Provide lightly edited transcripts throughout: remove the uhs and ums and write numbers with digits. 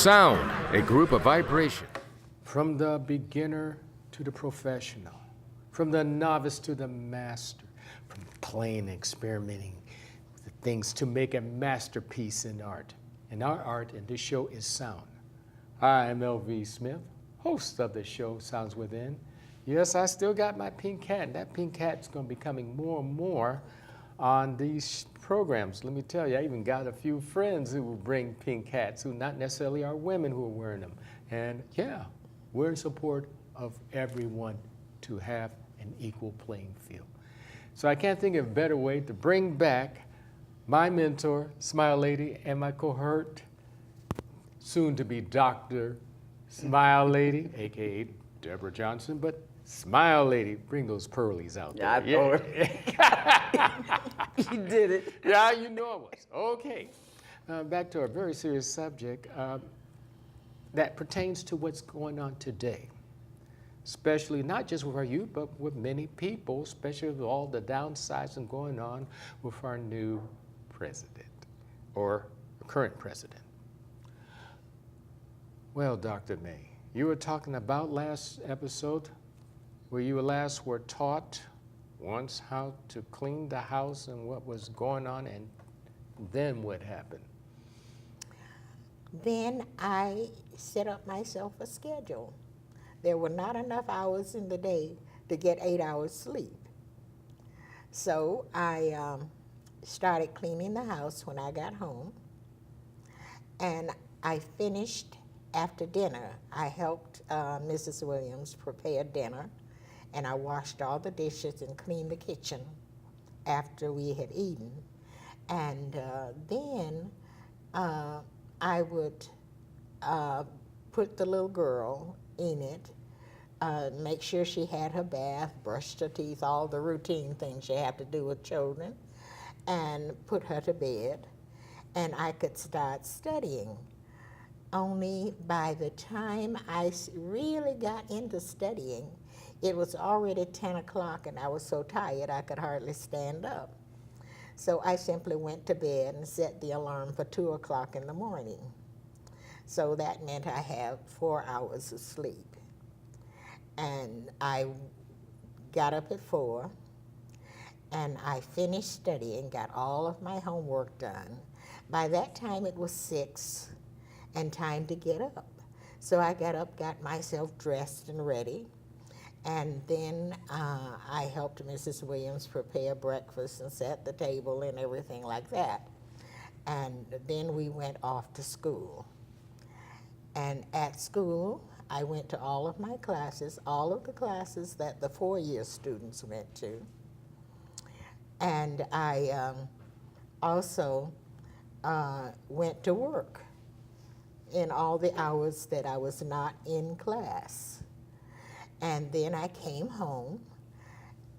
Sound, a group of vibration. From the beginner to the professional, from the novice to the master, from playing and experimenting with the things to make a masterpiece in art. And our art in this show is sound. Hi, I'm L.V. Smith, host of the show Sounds Within. Yes, I still got my pink cat, and that pink cat's going to be coming more and more on these programs. Let me tell you, I even got a few friends who will bring pink hats, who not necessarily are women who are wearing them. And yeah, we're in support of everyone to have an equal playing field. So I can't think of a better way to bring back my mentor, Smile Lady, and my cohort, soon to be Dr. Smile Lady, AKA Deborah Johnson, but Smile Lady, bring those pearlies out there. You did it. Yeah, you know I was. Okay. Back to our very serious subject that pertains to what's going on today, especially not just with our youth, but with many people, especially with all the downsizing going on with our new president or current president. Well, Dr. Mae, you were talking about last episode where you last were taught once how to clean the house and what was going on, and then what happened? Then I set up myself a schedule. There were not enough hours in the day to get 8 hours sleep. So I started cleaning the house when I got home, and I finished after dinner. I helped Mrs. Williams prepare dinner, and I washed all the dishes and cleaned the kitchen after we had eaten. And then I would put the little girl in it, make sure she had her bath, brushed her teeth, all the routine things you have to do with children, and put her to bed, and I could start studying. Only by the time I really got into studying, it was already 10 o'clock, and I was so tired I could hardly stand up. So I simply went to bed and set the alarm for 2 o'clock in the morning. So that meant I have 4 hours of sleep. And I got up at 4, and I finished studying, got all of my homework done. By that time it was 6 and time to get up. So I got up, got myself dressed and ready, and then I helped Mrs. Williams prepare breakfast and set the table and everything like that. And then we went off to school. And at school, I went to all of my classes, all of the classes that the 4-year students went to. And I also went to work in all the hours that I was not in class. And then I came home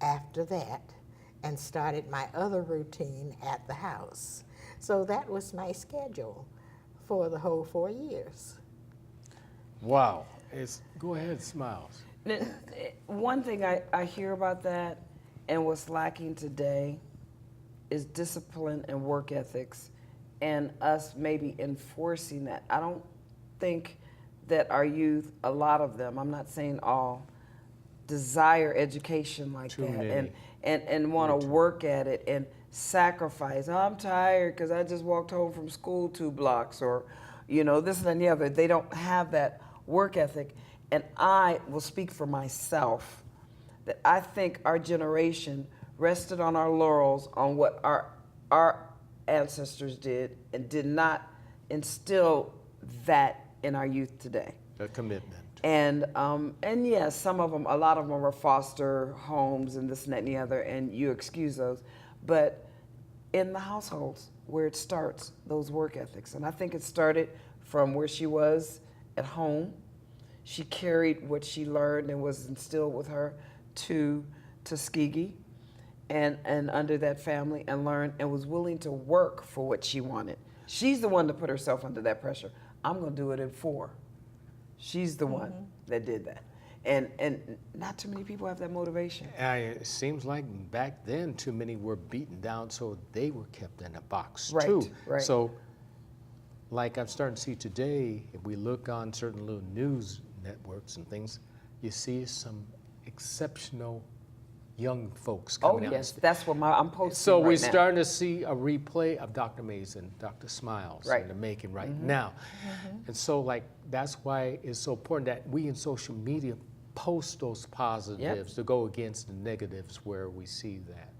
after that and started my other routine at the house. So that was my schedule for the whole 4 years. Wow. Go ahead, Smiles. One thing I hear about that and what's lacking today is discipline and work ethics, and us maybe enforcing that. I don't think that our youth, a lot of them, I'm not saying all, desire education like Too that many. and want to work at it and sacrifice. I'm tired because I just walked home from school 2 blocks, or this and the other. They don't have that work ethic. And I will speak for myself that I think our generation rested on our laurels on what our ancestors did and did not instill that in our youth today. A commitment. And yes, some of them, a lot of them are foster homes and this and that and the other, and you excuse those. But in the households where it starts, those work ethics. And I think it started from where she was at home. She carried what she learned and was instilled with her to Tuskegee and under that family, and learned and was willing to work for what she wanted. She's the one that put herself under that pressure. I'm going to do it at 4. She's the one that did that. And not too many people have that motivation. It seems like back then too many were beaten down, so they were kept in a box Right, too. right. So like I'm starting to see today, if we look on certain little news networks and things, you see some exceptional young folks Oh, coming out. yes, that's what I'm posting So right we're now. starting to see a replay of Dr. Mays and Dr. Smiles Right. in the making right now. And so like, that's why it's so important that we in social media post those positives to go against the negatives where we see that.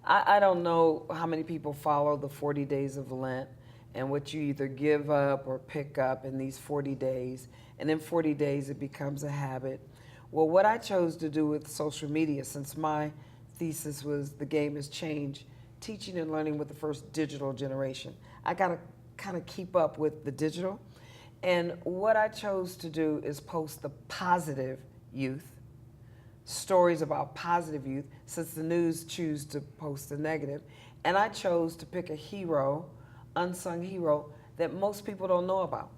I don't know how many people follow the 40 days of Lent and what you either give up or pick up in these 40 days. And in 40 days, it becomes a habit. Well, what I chose to do with social media, since my thesis was the game has changed, teaching and learning with the first digital generation, I got to kind of keep up with the digital. And what I chose to do is post the positive youth, stories about positive youth, since the news choose to post the negative. And I chose to pick a hero, unsung hero, that most people don't know about.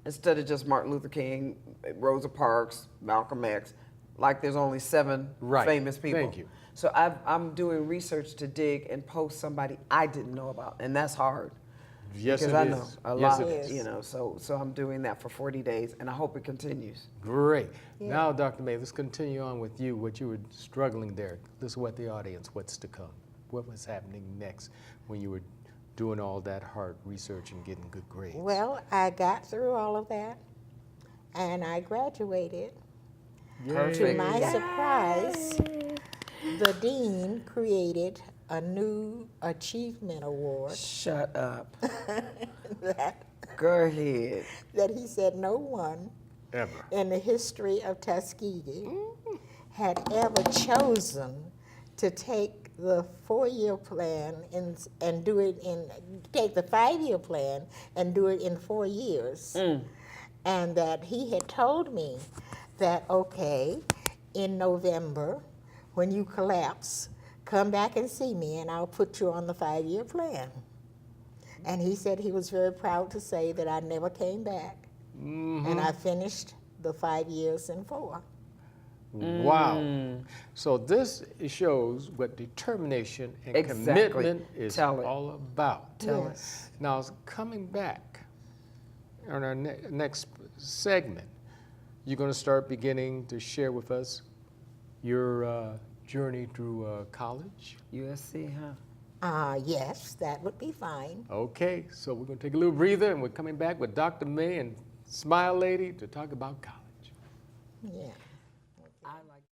Instead of just Martin Luther King, Rosa Parks, Malcolm X, like there's only 7 famous people. Thank you. So I'm doing research to dig and post somebody I didn't know about, and that's hard. Yes, because it I is. know a Yes, lot, it is. you know. So I'm doing that for 40 days, and I hope it continues. Great. Now, Dr. May, let's continue on with you, what you were struggling there. Let's let the audience what's to come. What was happening next when you were doing all that hard research and getting good grades? Well, I got through all of that, and I graduated. To Perfect. my surprise, the dean created a new achievement award Shut up. that, Go ahead. that he said no one Ever. in the history of Tuskegee had ever chosen to take the 4-year plan and do it in, take the 5-year plan and do it in 4 years. And that he had told me that, okay, in November, when you collapse, come back and see me and I'll put you on the 5-year plan. And he said he was very proud to say that I never came back. And I finished the 5 years in 4. Wow. So this shows what determination and Exactly. commitment is Tell it. all about. Tell Yes. Now, coming back on our next segment, you're going to start beginning to share with us your journey through college. USC, huh? Yes, that would be fine. Okay, so we're going to take a little breather, and we're coming back with Dr. May and Smile Lady to talk about college. Yeah. I like.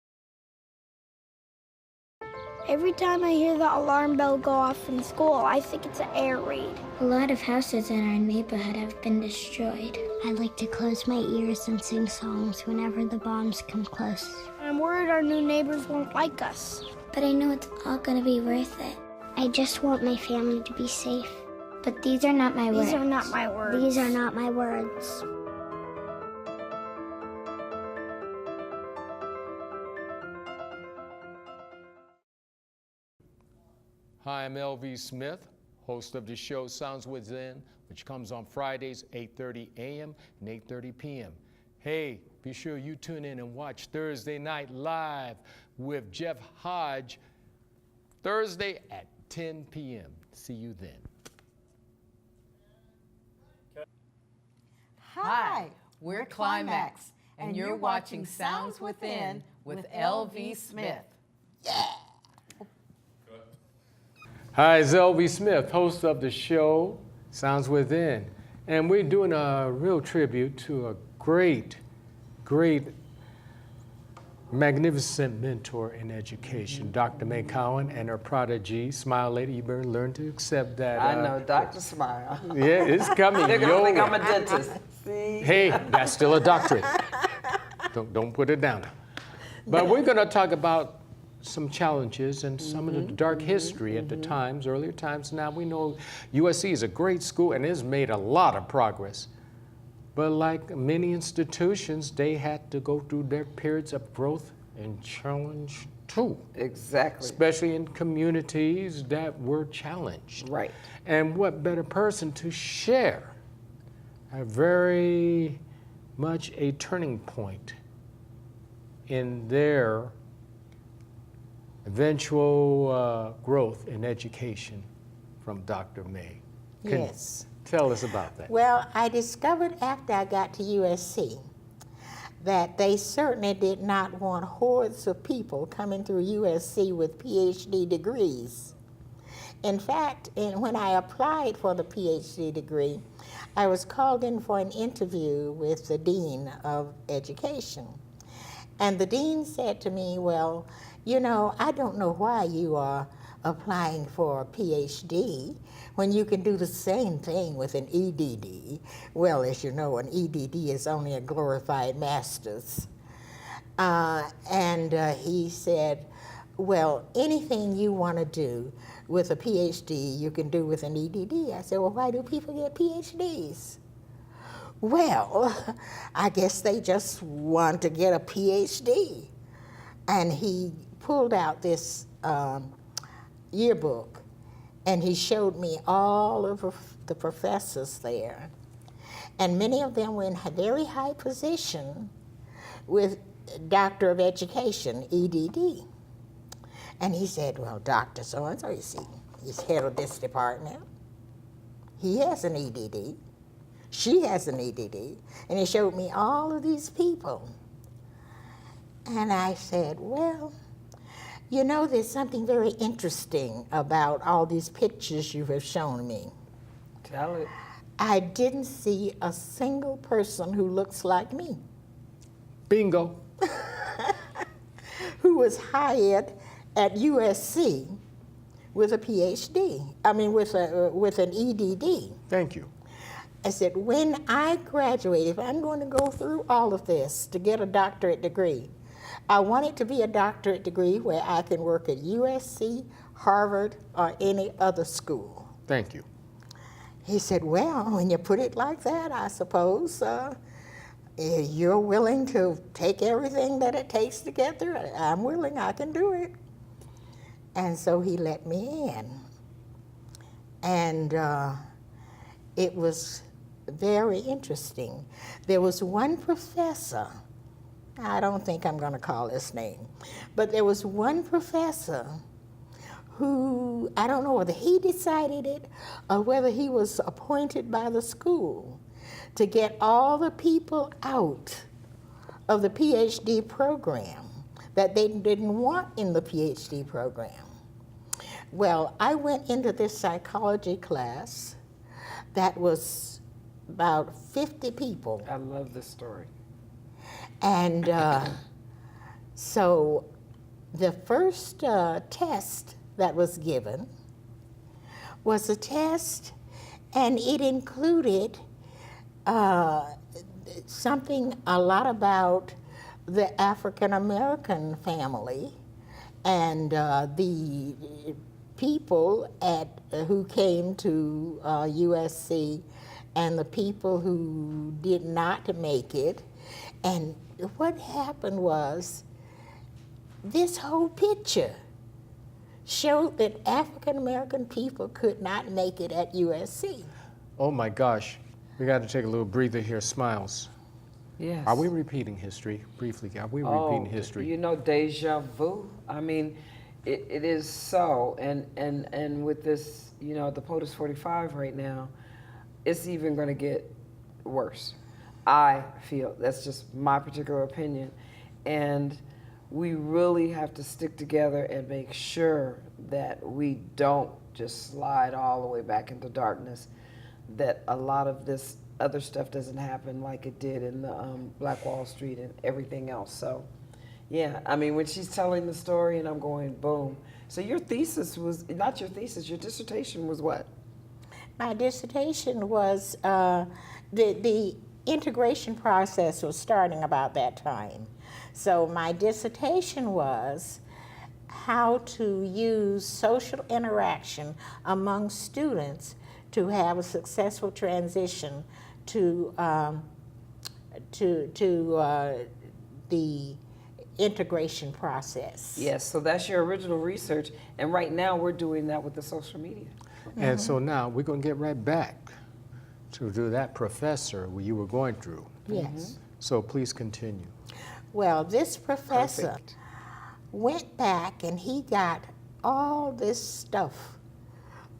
Every time I hear the alarm bell go off in school, I think it's an air raid. A lot of houses in our neighborhood have been destroyed. I like to close my ears and sing songs whenever the bombs come close. I'm worried our new neighbors won't like us. But I know it's all gonna be worth it. I just want my family to be safe. But these are not my words. These are not my words. These are not my words. Hi, I'm LV Smith, host of the show Sounds Within, which comes on Fridays, 8:30 a.m. and 8:30 p.m. Hey, be sure you tune in and watch Thursday Night Live with Jeff Hodge, Thursday at 10 p.m. See you then. Hi, we're Climax, and you're watching Sounds Within with LV Smith. Hi, it's LV Smith, host of the show Sounds Within. And we're doing a real tribute to a great, magnificent mentor in education, Dr. Mae Cowan and her prodigy, Smile Lady. You better learn to accept that. I know, Dr. Smile. Yeah, it's coming. They're gonna your think way. I'm a dentist. See? Hey, that's still a doctorate. Don't put it down. But we're going to talk about some challenges and some of the dark history at the times, earlier times. Now we know USC is a great school and has made a lot of progress. But like many institutions, they had to go through their periods of growth and challenge too. Exactly. Especially in communities that were challenged. Right. And what better person to share a very much a turning point in their eventual growth in education from Dr. May. Yes. Tell us about that. Well, I discovered after I got to USC that they certainly did not want hordes of people coming through USC with PhD degrees. In fact, when I applied for the PhD degree, I was called in for an interview with the Dean of Education. And the Dean said to me, well, you know, I don't know why you are applying for a PhD when you can do the same thing with an EDD. Well, as you know, an EDD is only a glorified master's. He said, well, anything you want to do with a PhD, you can do with an EDD. I said, well, why do people get PhDs? Well, I guess they just want to get a PhD. And he pulled out this yearbook, and he showed me all of the professors there. And many of them were in a very high position with Doctor of Education, EDD. And he said, well, Dr. So-and-so, you see, he's head of this department. He has an EDD. She has an EDD. And he showed me all of these people. And I said, well, you know, there's something very interesting about all these pictures you have shown me. Tell it. I didn't see a single person who looks like me, Bingo. who was hired at USC with a PhD. I mean, with an EDD. Thank you. I said, when I graduate, if I'm going to go through all of this to get a doctorate degree, I want it to be a doctorate degree where I can work at USC, Harvard, or any other school. Thank you. He said, well, when you put it like that, I suppose you're willing to take everything that it takes to get through it. I'm willing, I can do it. And so he let me in. And it was very interesting. There was one professor, I don't think I'm going to call his name, but there was one professor who, I don't know whether he decided it or whether he was appointed by the school to get all the people out of the PhD program that they didn't want in the PhD program. Well, I went into this psychology class that was about 50 people. I love this story. And so the first test that was given was a test, and it included something a lot about the African American family and the people who came to USC and the people who did not make it. And what happened was this whole picture showed that African American people could not make it at USC. Oh my gosh. We got to take a little breather here. Smiles. Yes. Are we repeating history? Briefly, are we repeating history? You know, deja vu. I mean, it is so. And with this, you know, the POTUS 45 right now, it's even going to get worse. I feel, that's just my particular opinion. And we really have to stick together and make sure that we don't just slide all the way back into darkness, that a lot of this other stuff doesn't happen like it did in the Black Wall Street and everything else. So, yeah, I mean, when she's telling the story and I'm going, boom. So your thesis was, not your thesis, your dissertation was what? My dissertation was, the integration process was starting about that time. So my dissertation was how to use social interaction among students to have a successful transition to the integration process. Yes, so that's your original research, and right now we're doing that with the social media. And so now we're going to get right back to that professor you were going through. Yes. So please continue. Well, this professor Perfect. went back and he got all this stuff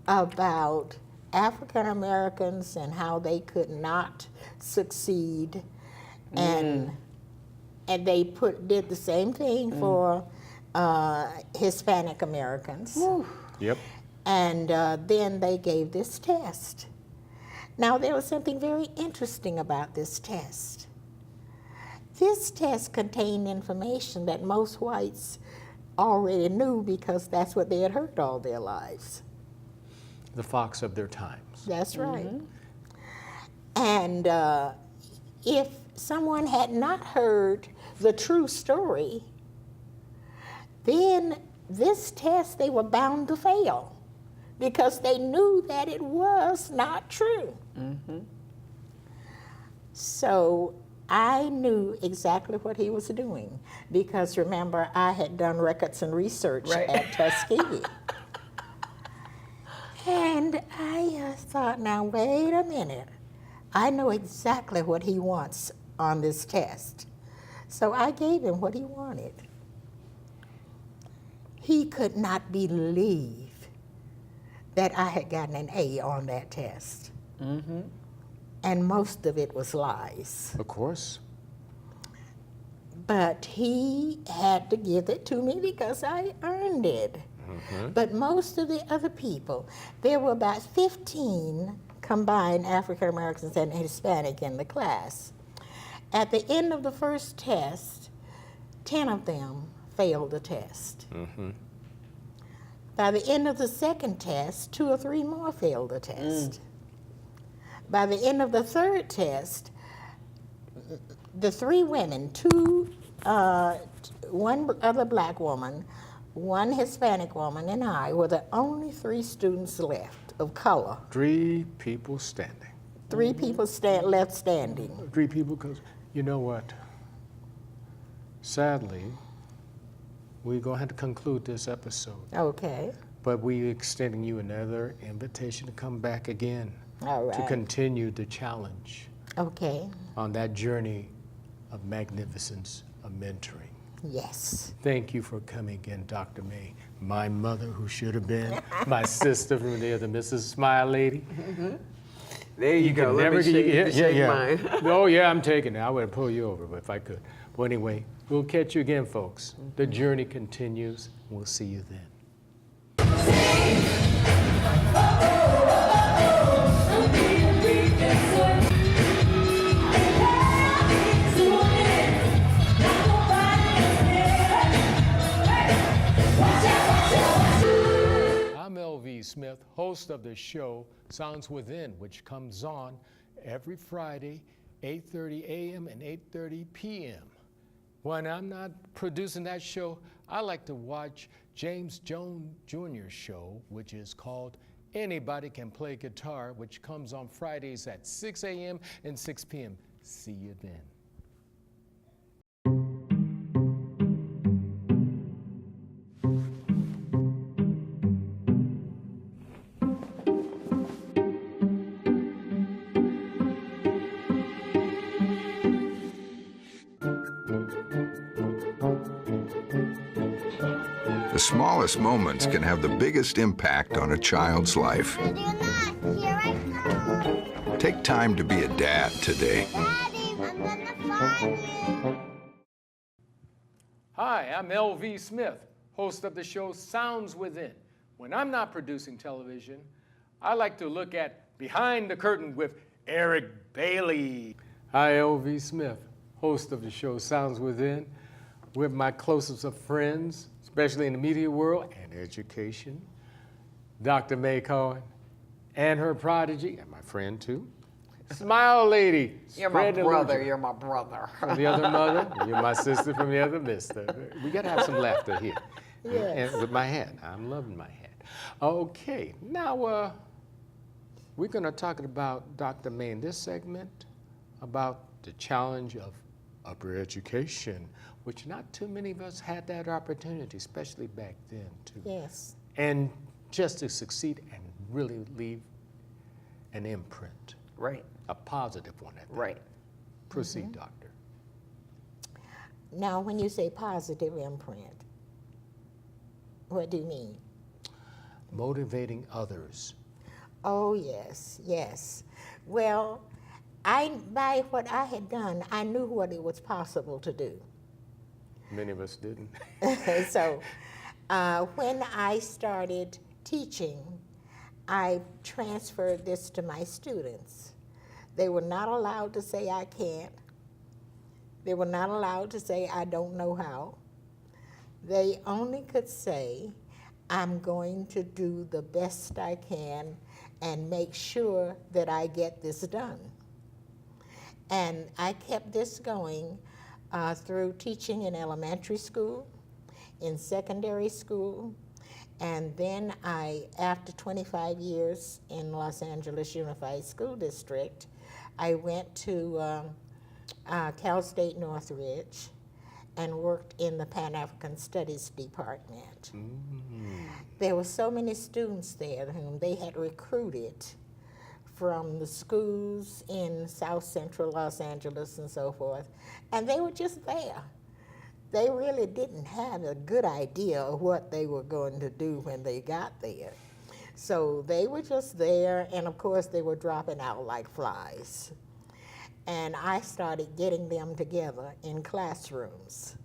about African Americans and how they could not succeed, and they did the same thing for Hispanic Americans. Yep. And then they gave this test. Now, there was something very interesting about this test. This test contained information that most whites already knew because that's what they had heard all their lives. The fox of their times. That's right. And if someone had not heard the true story, then this test they were bound to fail because they knew that it was not true. So I knew exactly what he was doing because remember, I had done records and research at Tuskegee. And I thought, now wait a minute. I know exactly what he wants on this test. So I gave him what he wanted. He could not believe that I had gotten an A on that test. And most of it was lies. Of course. But he had to give it to me because I earned it. But most of the other people, there were about 15 combined African Americans and Hispanic in the class. At the end of the first test, 10 of them failed the test. By the end of the second test, 2 or 3 more failed the test. By the end of the third test, the 3 women, 1 other black woman, 1 Hispanic woman, and I were the only 3 students left of color. 3 people standing. 3 people left standing. 3 people, because you know what? Sadly, we're going to have to conclude this episode. Okay. But we're extending you another invitation to come back again. All right. To continue the challenge Okay. on that journey of magnificence of mentoring. Yes. Thank you for coming again, Dr. Mae. My mother, who should have been my sister from the other Mrs. Smile Lady. There you go. Can Let never me shake yeah. mine. Oh, yeah, I'm taking it. I would pull you over if I could. Well, anyway, we'll catch you again, folks. The journey continues. We'll see you then. I'm L.V. Smith, host of the show Sounds Within, which comes on every Friday, 8:30 a.m. and 8:30 p.m. When I'm not producing that show, I like to watch James Jones Jr.'s show, which is called Anybody Can Play Guitar, which comes on Fridays at 6 a.m. and 6 p.m. See you then. The smallest moments can have the biggest impact on a child's life. Ready or not, here I come. Take time to be a dad today. Daddy, I'm gonna find you. Hi, I'm L.V. Smith, host of the show Sounds Within. When I'm not producing television, I like to look at Behind the Curtain with Eric Bailey. Hi, L.V. Smith, host of the show Sounds Within, with my closest of friends, especially in the media world and education, Dr. Mae Cowan and her prodigy, and my friend too, Smile Lady. You're my spread the brother. illusion. You're my brother. From the other mother, you're my sister from the other mister. We gotta have some laughter here. Yes. And with my hat, I'm loving my hat. Okay, now we're gonna talk about Dr. Mae in this segment about the challenge of upper education, which not too many of us had that opportunity, especially back then too. Yes. And just to succeed and really leave an imprint, Right. a positive one at that. Right. Proceed, doctor. Now, when you say positive imprint, what do you mean? Motivating others Oh, yes, yes. Well, by what I had done, I knew what it was possible to do. Many of us didn't. So when I started teaching, I transferred this to my students. They were not allowed to say I can't. They were not allowed to say I don't know how. They only could say, I'm going to do the best I can and make sure that I get this done. And I kept this going through teaching in elementary school, in secondary school, and then after 25 years in Los Angeles Unified School District, I went to Cal State Northridge and worked in the Pan-African Studies Department. There were so many students there whom they had recruited from the schools in South Central Los Angeles and so forth, and they were just there. They really didn't have a good idea of what they were going to do when they got there. So they were just there, and of course they were dropping out like flies. And I started getting them together in classrooms,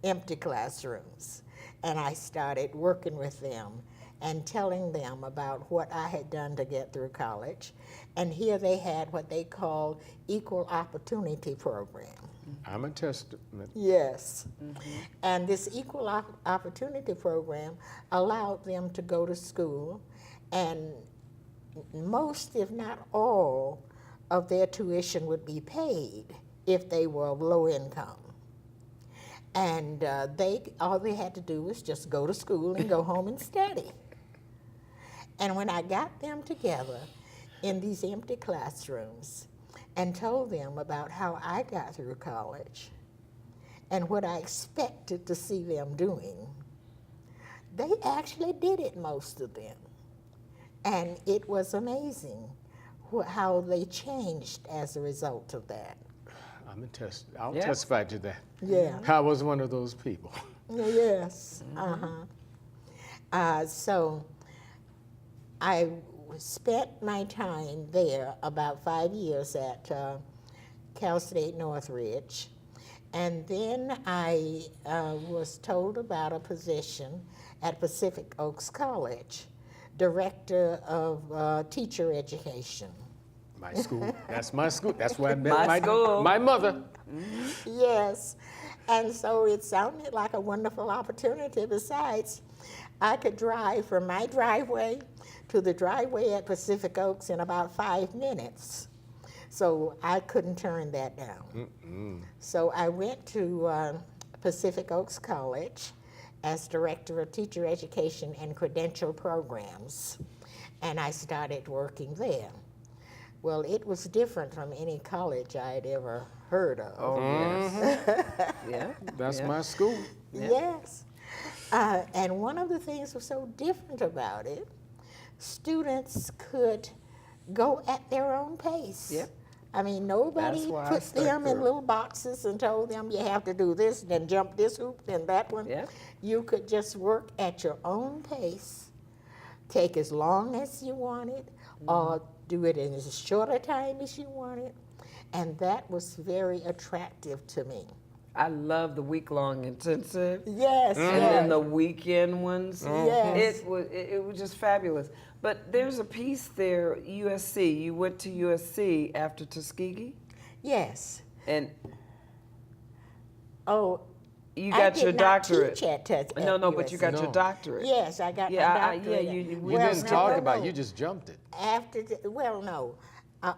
empty classrooms, and I started working with them and telling them about what I had done to get through college. And here they had what they called equal opportunity program. I'm a testament. Yes. And this equal opportunity program allowed them to go to school, and most, if not all, of their tuition would be paid if they were of low income. And all they had to do was just go to school and go home and study. And when I got them together in these empty classrooms and told them about how I got through college and what I expected to see them doing, they actually did it, most of them. And it was amazing how they changed as a result of that. I'll testify to that. Yeah. I was one of those people. Yes. So I spent my time there, about 5 years at Cal State Northridge, and then I was told about a position at Pacific Oaks College, Director of Teacher Education. My school. That's my school. That's where I met My my mother. Yes, and so it sounded like a wonderful opportunity. Besides, I could drive from my driveway to the driveway at Pacific Oaks in about 5 minutes. So I couldn't turn that down. So I went to Pacific Oaks College as Director of Teacher Education and Credential Programs, and I started working there. Well, it was different from any college I had ever heard of. Oh, yes. Yeah. That's my school. Yes. And one of the things that was so different about it, students could go at their own pace. Yep. I mean, nobody That's why I put stuck them in through. little boxes and told them you have to do this, then jump this hoop, then that one. Yep. You could just work at your own pace, take as long as you wanted, or do it in as short a time as you wanted, and that was very attractive to me. I love the week-long intensive. Yes, And then the weekend ones. Yes. It was just fabulous. But there's a piece there, USC. You went to USC after Tuskegee, yes. and Oh, you I got did your not doctorate. teach at No, but you got No. your doctorate. Yes, I got Yeah, my yeah. doctorate. You We didn't talk about it. You just jumped it. No.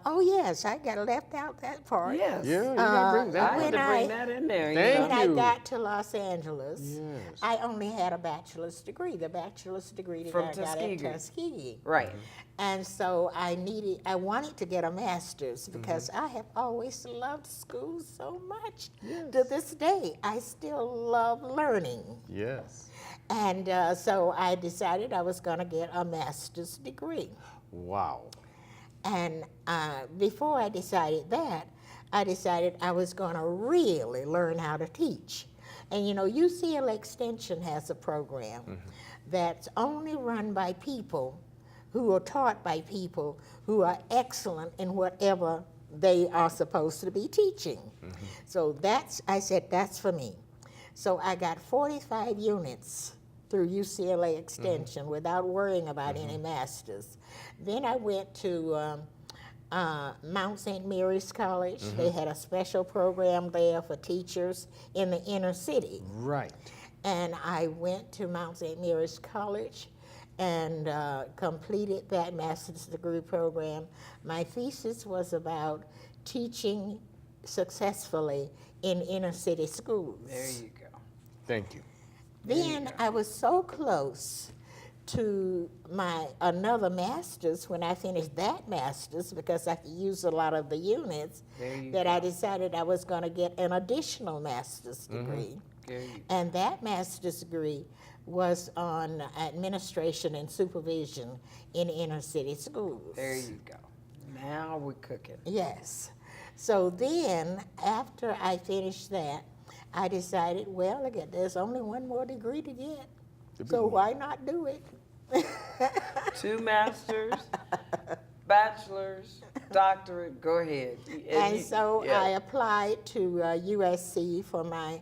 Oh, yes, I got left out that part. Yes. Yeah, you gotta bring I that. had when to bring I- that in there. Thank When I you. got to Los Angeles, Yes. I only had a bachelor's degree, the bachelor's degree that From I got Tuskegee. at Tuskegee. Right. And so I wanted to get a master's because I have always loved school so much. To this day, I still love learning. Yes. And so I decided I was going to get a master's degree. Wow. And before I decided that, I decided I was going to really learn how to teach. And you know, UCLA Extension has a program that's only run by people who are taught by people who are excellent in whatever they are supposed to be teaching. So I said, that's for me. So I got 45 units through UCLA Extension without worrying about any masters. Then I went to Mount St. Mary's College. They had a special program there for teachers in the inner city. Right. And I went to Mount St. Mary's College and completed that master's degree program. My thesis was about teaching successfully in inner city schools. There you go. Thank you. Then I was so close to my another master's when I finished that master's, because I could use a lot of the units, that I decided I was going to get an additional master's degree. And that master's degree was on administration and supervision in inner city schools. There you go. Now we're cooking. Yes. So then, after I finished that, I decided, well, again, there's only one more degree to get, so why not do it? 2 masters, bachelor's, doctorate, go ahead. And so I applied to USC for my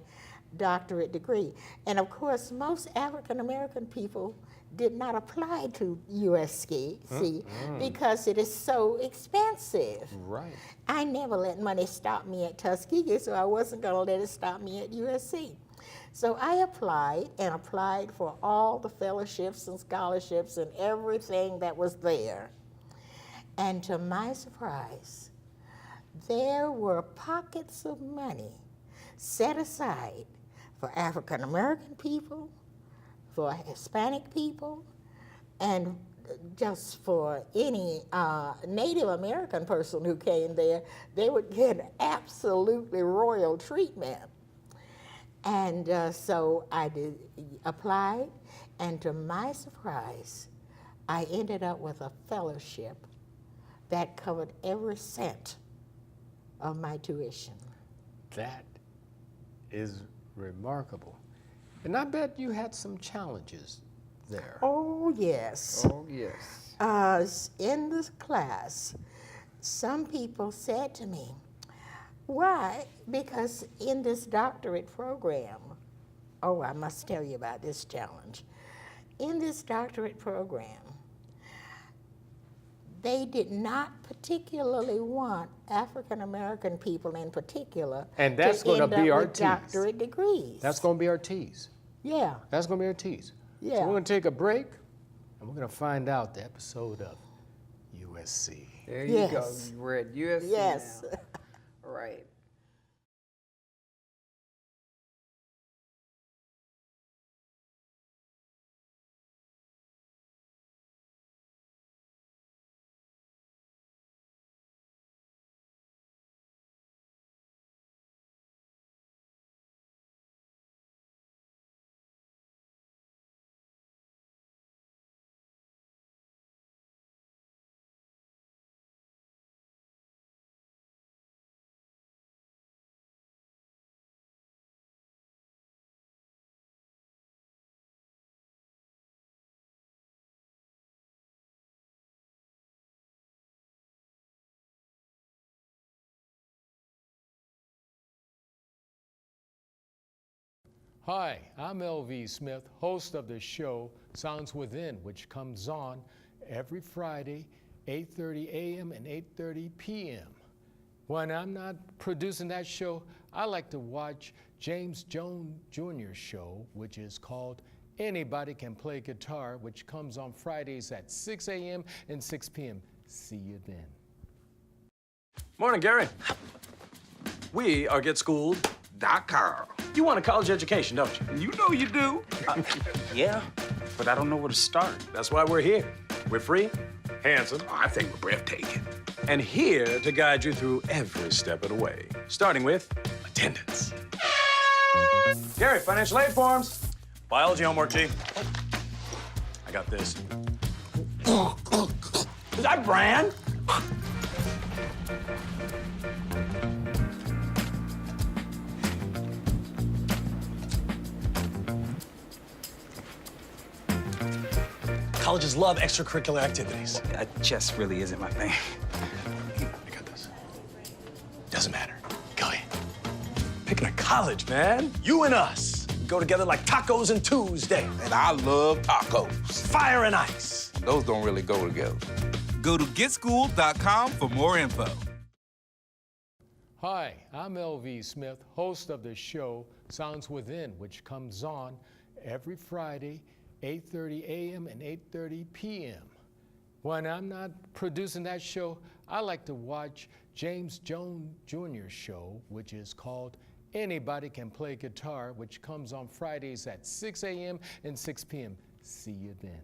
doctorate degree. And of course, most African American people did not apply to USC because it is so expensive. Right. I never let money stop me at Tuskegee, so I wasn't going to let it stop me at USC. So I applied for all the fellowships and scholarships and everything that was there. And to my surprise, there were pockets of money set aside for African American people, for Hispanic people, and just for any Native American person who came there, they would get absolutely royal treatment. And so I applied, and to my surprise, I ended up with a fellowship that covered every cent of my tuition. That is remarkable. And I bet you had some challenges there. Oh, yes. Oh, yes. In this class, some people said to me, why? Because in this doctorate program, oh, I must tell you about this challenge. In this doctorate program, they did not particularly want African American people in particular And that's to going to end be up our with tease. doctorate degrees. That's going to be our tease. Yeah. That's going to be our tease. Yeah. So we're going to take a break, and we're going to find out the episode of USC. There you go. Yes. We're at USC Yes. now. Right. Hi, I'm LV Smith, host of the show Sounds Within, which comes on every Friday, 8:30 a.m. and 8:30 p.m. When I'm not producing that show, I like to watch James Jones Jr.'s show, which is called Anybody Can Play Guitar, which comes on Fridays at 6 a.m. and 6 p.m. See you then. Morning, Gary. We are GetSchooled.com. You want a college education, don't you? You know you do. Yeah, but I don't know where to start. That's why we're here. We're free, handsome, I think we're breathtaking. and here to guide you through every step of the way, starting with attendance. Gary, financial aid forms. Biology homework, G. I got this. Is that Bran? Colleges love extracurricular activities. Chess really isn't my thing. I got this. Doesn't matter. Go ahead. Picking a college, man. You and us go together like tacos and Tuesday. And I love tacos. Fire and ice. Those don't really go together. Go to getschool.com for more info. Hi, I'm LV Smith, host of the show Sounds Within, which comes on every Friday, 8:30 a.m. and 8:30 p.m. When I'm not producing that show, I like to watch James Jones Jr.'s show, which is called Anybody Can Play Guitar, which comes on Fridays at 6 a.m. and 6 p.m. See you then.